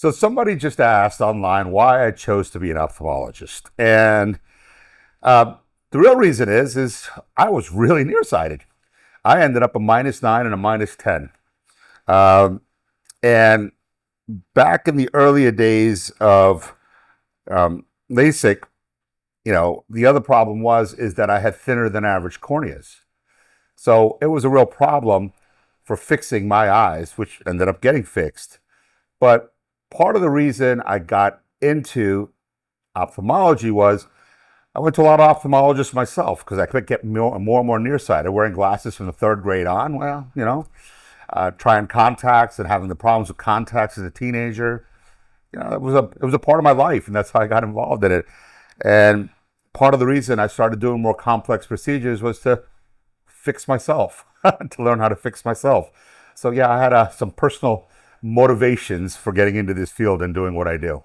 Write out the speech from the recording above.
So somebody just asked online why I chose to be an ophthalmologist. And the real reason is I was really nearsighted. I ended up a -9 and a -10. And back in the earlier days of LASIK, the other problem is that I had thinner than average corneas. So it was a real problem for fixing my eyes, which ended up getting fixed. But part of the reason I got into ophthalmology was I went to a lot of ophthalmologists myself because I could get more and more nearsighted, wearing glasses from the 3rd grade on. Well, trying contacts and having the problems with contacts as a teenager. It was a part of my life, and that's how I got involved in it. And part of the reason I started doing more complex procedures was to fix myself, to learn how to fix myself. So yeah, I had some personal motivations for getting into this field and doing what I do.